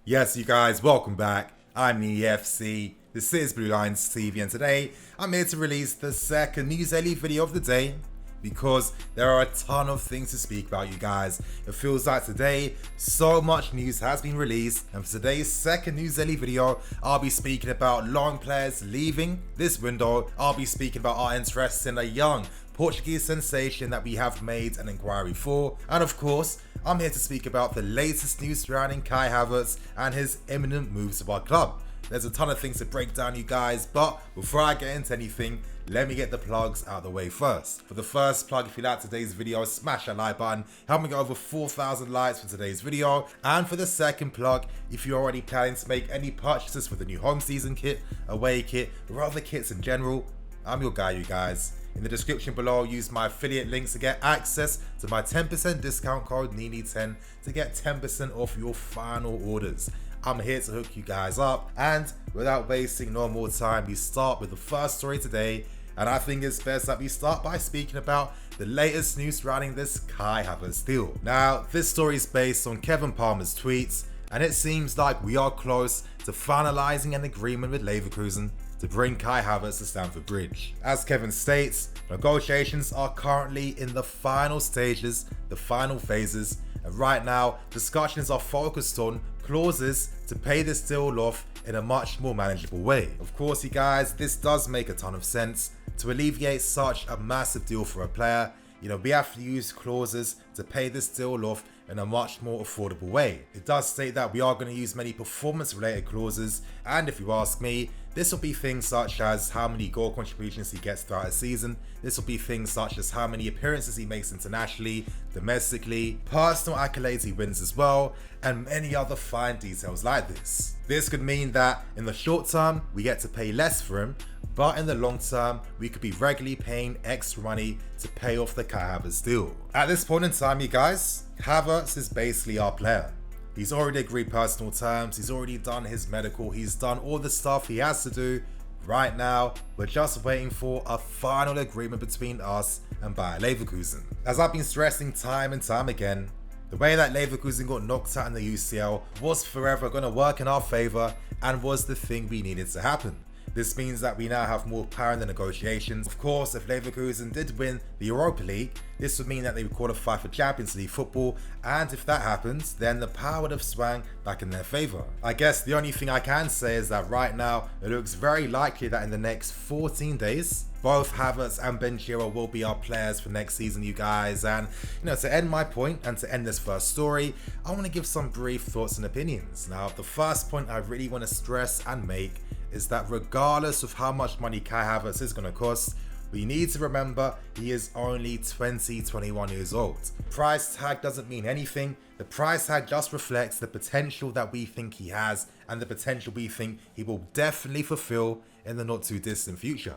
Yes, you guys, welcome back. I'm the EFC. This is Blue Lines TV, and today I'm here to release the second news daily video of the day because there are a ton of things to speak about, you guys. It feels like today so much news has been released, and for today's second news daily video, I'll be speaking about loan players leaving this window. I'll be speaking about our interest in a young Portuguese sensation that we have made an inquiry for, and of course, I'm here to speak about the latest news surrounding Kai Havertz and his imminent moves to our club. There's a ton of things to break down, you guys, but before I get into anything, let me get the plugs out of the way first. For the first plug, if you like today's video, smash that like button, help me get over 4,000 likes for today's video. And for the second plug, if you're already planning to make any purchases for the new home season kit, away kit, or other kits in general, I'm your guy, you guys. In the description below, use my affiliate links to get access to my 10% discount code NENY10 to get 10% off your final orders. I'm here to hook you guys up, and without wasting no more time, we start with the first story today, and I think it's best that we start by speaking about the latest news surrounding this Kai Havertz deal. Now, this story is based on Kevin Palmer's tweets, and it seems like we are close to finalizing an agreement with Leverkusen to bring Kai Havertz to Stamford Bridge. As Kevin states, negotiations are currently in the final stages, the final phases, and right now discussions are focused on clauses to pay this deal off in a much more manageable way. Of course, you guys, this does make a ton of sense. To alleviate such a massive deal for a player, we have to use clauses to pay this deal off in a much more affordable way. It does state that we are going to use many performance related clauses, and if you ask me, this will be things such as how many goal contributions he gets throughout a season. This will be things such as how many appearances he makes internationally, domestically, personal accolades he wins as well, and many other fine details like this. This could mean that in the short term, we get to pay less for him, but in the long term, we could be regularly paying extra money to pay off the Kai Havertz deal. At this point in time, you guys, Havertz is basically our player. He's already agreed personal terms, he's already done his medical, he's done all the stuff he has to do. Right now, we're just waiting for a final agreement between us and Bayer Leverkusen. As I've been stressing time and time again, the way that Leverkusen got knocked out in the UCL was forever going to work in our favour and was the thing we needed to happen. This means that we now have more power in the negotiations. Of course, if Leverkusen did win the Europa League, this would mean that they would qualify for Champions League football, and if that happens, then the power would have swung back in their favour. I guess the only thing I can say is that right now, it looks very likely that in the next 14 days, both Havertz and Ben Chilwell will be our players for next season, you guys. And to end my point and to end this first story, I want to give some brief thoughts and opinions. Now, the first point I really want to stress and make is that regardless of how much money Kai Havertz is going to cost, we need to remember he is only 21 years old. The price tag doesn't mean anything. The price tag just reflects the potential that we think he has and the potential we think he will definitely fulfill in the not too distant future.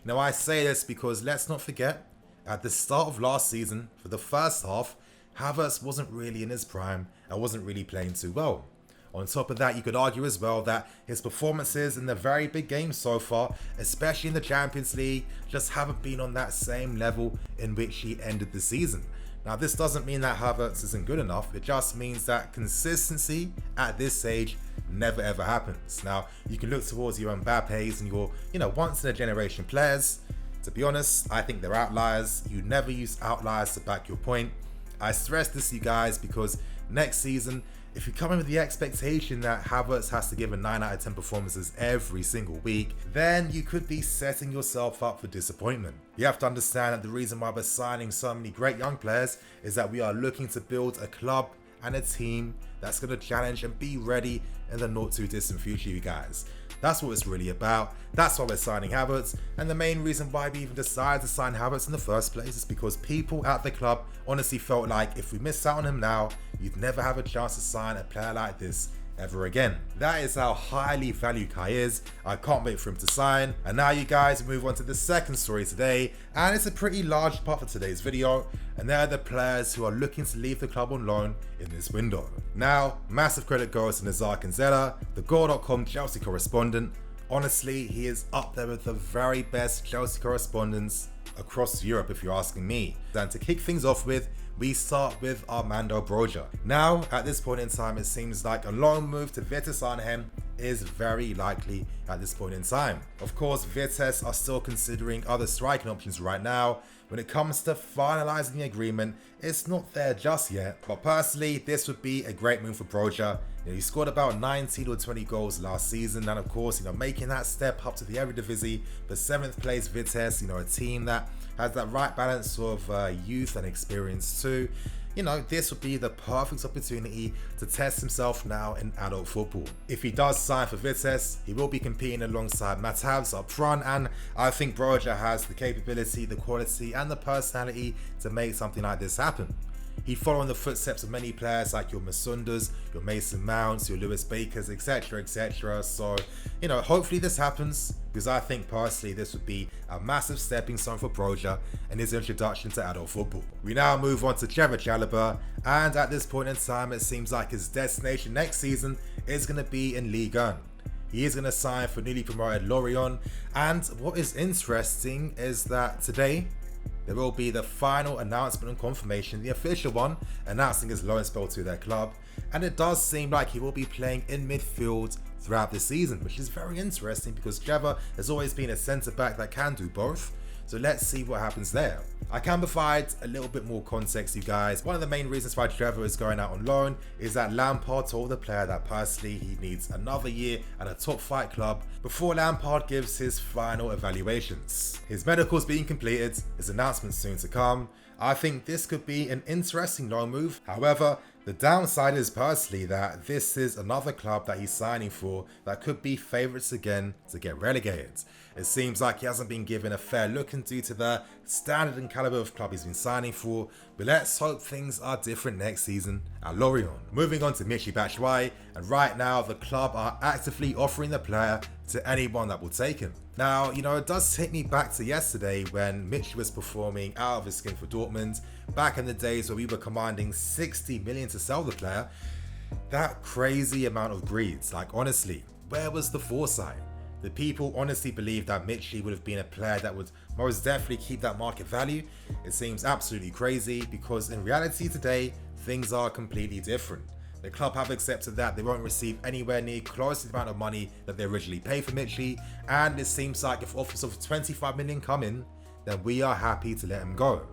I say this because let's not forget, at the start of last season, for the first half, Havertz wasn't really in his prime and wasn't really playing too well. On top of that, you could argue as well that his performances in the very big games so far, especially in the Champions League, just haven't been on that same level in which he ended the season. Now, this doesn't mean that Havertz isn't good enough. It just means that consistency at this stage never ever happens. Now, you can look towards your Mbappes and your, once in a generation players. To be honest, I think they're outliers. You never use outliers to back your point. I stress this, you guys, because next season, if you come in with the expectation that Havertz has to give a 9 out of 10 performances every single week, then you could be setting yourself up for disappointment. You have to understand that the reason why we're signing so many great young players is that we are looking to build a club and a team that's going to challenge and be ready in the not too distant future, you guys. That's what it's really about. That's why we're signing Havertz, and the main reason why we even decided to sign Havertz in the first place is because people at the club honestly felt like if we miss out on him now, you'd never have a chance to sign a player like this ever again. That is how highly valued Kai is. I can't wait for him to sign. And now, you guys, move on to the second story today, and it's a pretty large part of today's video, and they're the players who are looking to leave the club on loan in this window. Now, massive credit goes to Nazar Kinsella, the Goal.com Chelsea correspondent. Honestly, he is up there with the very best Chelsea correspondents across Europe if you're asking me. And to kick things off with, we start with Armando Broja. Now, at this point in time, it seems like a long move to VITESSE Arnhem is very likely at this point in time. Of course, VITESSE are still considering other striking options right now. When it comes to finalizing the agreement, it's not there just yet. But personally, this would be a great move for Broja. He scored about 19 or 20 goals last season, and of course, making that step up to the Eredivisie for 7th place VITESSE, a team that has that right balance of youth and experience too. This would be the perfect opportunity to test himself now in adult football. If he does sign for VITESSE, he will be competing alongside HAVERTZ up front, and I think Broja has the capability, the quality, and the personality to make something like this happen. He'd follow in the footsteps of many players like your Masundas, your Mason Mounts, your Lewis Bakers, etc, etc. So, hopefully this happens, because I think personally this would be a massive stepping stone for Broja and his introduction to adult football. We now move on to Jaliber, and at this point in time it seems like his destination next season is going to be in Ligue 1. He is going to sign for newly promoted Lorient, and what is interesting is that today there will be the final announcement and confirmation, the official one, announcing his loan spell to their club, and it does seem like he will be playing in midfield throughout the season, which is very interesting because Jaliber has always been a centre-back that can do both. So let's see what happens there. I can provide a little bit more context, you guys. One of the main reasons why Jaliber is going out on loan is that Lampard told the player that personally he needs another year at a top flight club before Lampard gives his final evaluations. His medical's being completed, his announcement soon to come. I think this could be an interesting loan move. However, the downside is personally that this is another club that he's signing for that could be favourites again to get relegated. It seems like he hasn't been given a fair look in due to the standard and calibre of club he's been signing for, but let's hope things are different next season at Lorient. Moving on to Michy Batshuayi, and right now the club are actively offering the player to anyone that will take him. Now, it does take me back to yesterday when Mitch was performing out of his skin for Dortmund, back in the days where we were commanding 60 million to sell the player. That crazy amount of greed, honestly, where was the foresight? The people honestly believe that Michy would have been a player that would most definitely keep that market value. It seems absolutely crazy because in reality today, things are completely different. The club have accepted that they won't receive anywhere near close to the amount of money that they originally paid for Michy, and it seems like if offers of 25 million come in, then we are happy to let him go.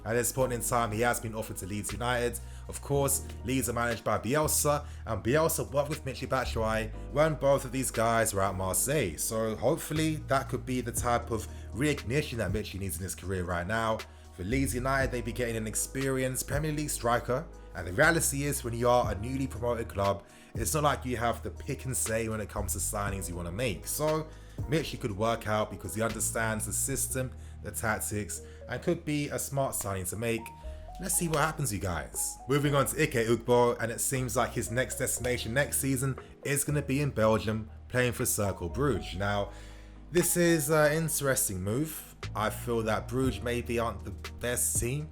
At this point in time, he has been offered to Leeds United. Of course, Leeds are managed by Bielsa, and Bielsa worked with Michy Batshuayi when both of these guys were at Marseille. So hopefully that could be the type of reignition that Michy needs in his career right now. For Leeds United, they'd be getting an experienced Premier League striker, and the reality is when you are a newly promoted club, it's not like you have the pick and say when it comes to signings you want to make. So Michy could work out because he understands the system, the tactics, and could be a smart signing to make. Let's see what happens, you guys. Moving on to Ike Ugbo, and it seems like his next destination next season is going to be in Belgium, playing for Cercle Bruges. Now, this is an interesting move. I feel that Bruges maybe aren't the best team.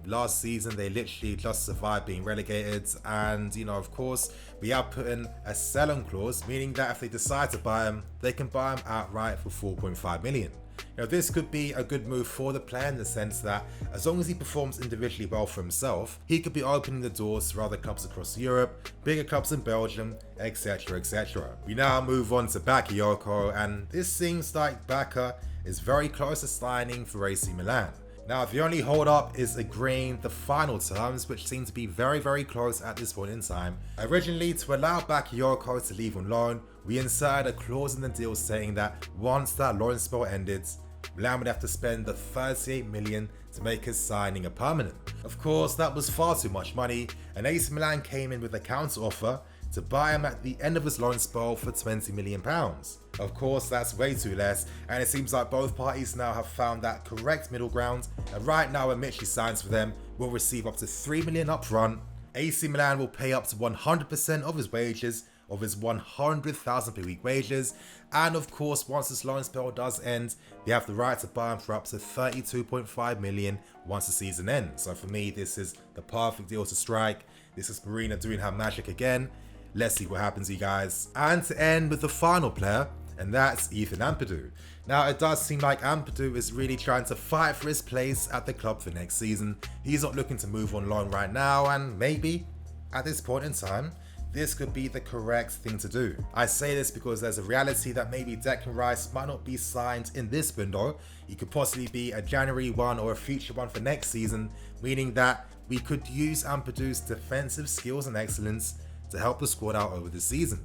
Last season, they literally just survived being relegated, and of course, we have put in a sell-on clause, meaning that if they decide to buy him, they can buy him outright for 4.5 million. This could be a good move for the player in the sense that as long as he performs individually well for himself, he could be opening the doors to other clubs across Europe, bigger clubs in Belgium, etc, etc. We now move on to Bakayoko, and this seems like Baka is very close to signing for AC Milan. Now, the only hold up is agreeing the final terms, which seem to be very, very close at this point in time. Originally, to allow Bakayoko to leave on loan, we inserted a clause in the deal saying that once that loan spell ended, Milan would have to spend the 38 million to make his signing a permanent. Of course, that was far too much money, and AC Milan came in with a counter offer to buy him at the end of his loan spell for £20 million. Of course, that's way too less, and it seems like both parties now have found that correct middle ground, and right now when Michy signs for them, will receive up to 3 million up front. AC Milan will pay up to 100% of his wages, of his 100,000 per week wages, and of course once this loan spell does end, they have the right to buy him for up to 32.5 million once the season ends. So for me, this is the perfect deal to strike. This is Marina doing her magic again. Let's see what happens, you guys. And to end with the final player, and that's Ethan Ampadu. Now, it does seem like Ampadu is really trying to fight for his place at the club for next season. He's not looking to move on loan right now, and maybe, at this point in time, this could be the correct thing to do. I say this because there's a reality that maybe Declan Rice might not be signed in this window. He could possibly be a January one or a future one for next season, meaning that we could use Ampadu's defensive skills and excellence to help the squad out over the season.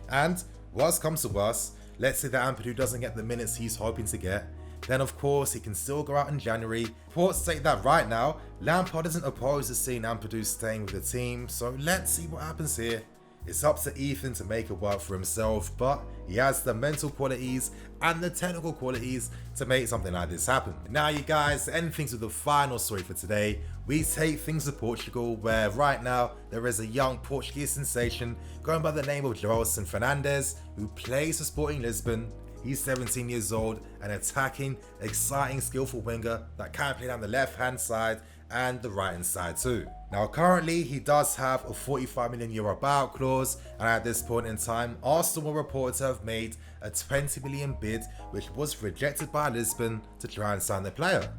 And worst comes to worst, let's say that Ampadu doesn't get the minutes he's hoping to get, then of course he can still go out in January. Reports state that right now, Lampard isn't opposed to seeing Ampadu staying with the team, so let's see what happens here. It's up to Ethan to make it work for himself, but he has the mental qualities and the technical qualities to make something like this happen. Now you guys, to end things with the final story for today, we take things to Portugal, where right now there is a young Portuguese sensation going by the name of Joelson Fernandes, who plays for Sporting Lisbon. He's 17 years old, an attacking, exciting, skillful winger that can play down the left hand side and the right hand side too. Now currently he does have a €45 million buyout clause, and at this point in time Arsenal were reported to have made a $20 million bid, which was rejected by Lisbon to try and sign the player.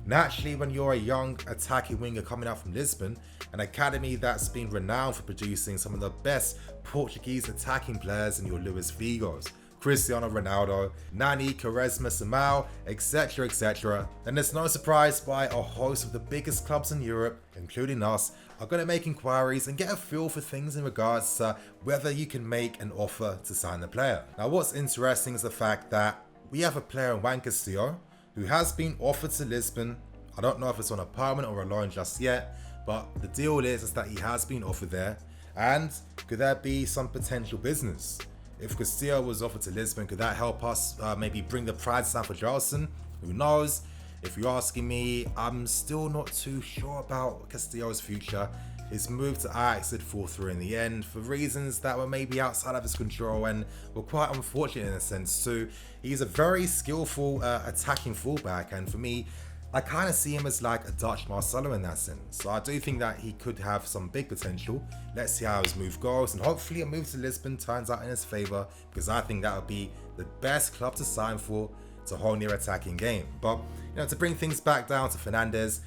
Naturally, when you're a young attacking winger coming out from Lisbon, an academy that's been renowned for producing some of the best Portuguese attacking players in your Luis Figos, Cristiano Ronaldo, Nani, Quaresma, Simão, etc, then it's no surprise why a host of the biggest clubs in Europe, including us, are going to make inquiries and get a feel for things in regards to whether you can make an offer to sign the player. Now what's interesting is the fact that we have a player in Juan Castillo who has been offered to Lisbon. I don't know if it's on a permanent or a loan just yet, but the deal is that he has been offered there, and could there be some potential business? If Castillo was offered to Lisbon, could that help us maybe bring the price down for Joelson? Who knows? If you're asking me, I'm still not too sure about Castillo's future. His move to Ajax did fall through in the end for reasons that were maybe outside of his control and were quite unfortunate in a sense too. He's a very skillful attacking fullback, and for me, I kind of see him as like a Dutch Marcelo in that sense. So I do think that he could have some big potential. Let's see how his move goes, and hopefully a move to Lisbon turns out in his favour, because I think that would be the best club to sign for to hone their attacking game. But to bring things back down to Fernandes,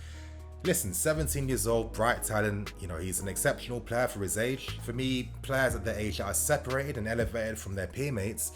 listen, 17 years old, bright talent, he's an exceptional player for his age. For me, players at their age that are separated and elevated from their peer mates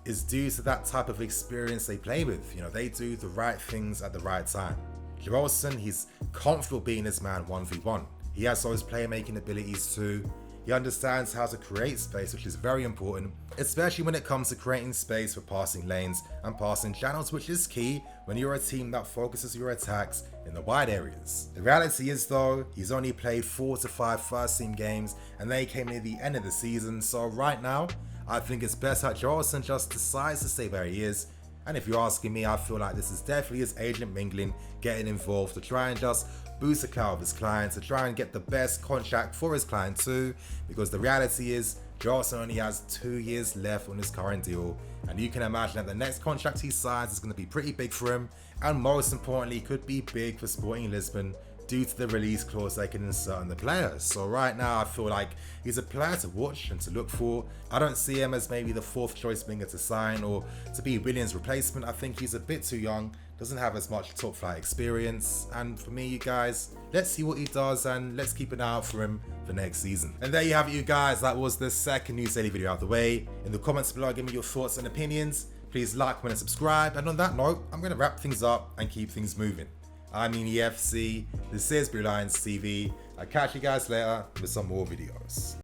is due to that type of experience they play with. They do the right things at the right time. Joelson, he's comfortable being his man 1v1. He has those playmaking abilities too. He understands how to create space, which is very important, especially when it comes to creating space for passing lanes and passing channels, which is key when you're a team that focuses your attacks in the wide areas. The reality is though, he's only played 4 to 5 first team games, and they came near the end of the season, so right now, I think it's best that Joelson just decides to stay where he is. And if you're asking me, I feel like this is definitely his agent mingling, getting involved to try and just boost the clout of his client, to try and get the best contract for his client too, because the reality is Joelson only has 2 years left on his current deal, and you can imagine that the next contract he signs is going to be pretty big for him, and most importantly could be big for Sporting Lisbon due to the release clause they can insert on the players. So right now I feel like he's a player to watch and to look for. I don't see him as maybe the 4th choice winger to sign or to be Williams' replacement. I think he's a bit too young, doesn't have as much top flight experience, and for me, you guys, let's see what he does and let's keep an eye out for him for next season. And there you have it, you guys. That was the second news daily video out of the way. In the comments below, give me your thoughts and opinions. Please like, comment and subscribe, and on that note, I'm going to wrap things up and keep things moving. I'm EFC, this is Blue Lions TV. I'll catch you guys later with some more videos.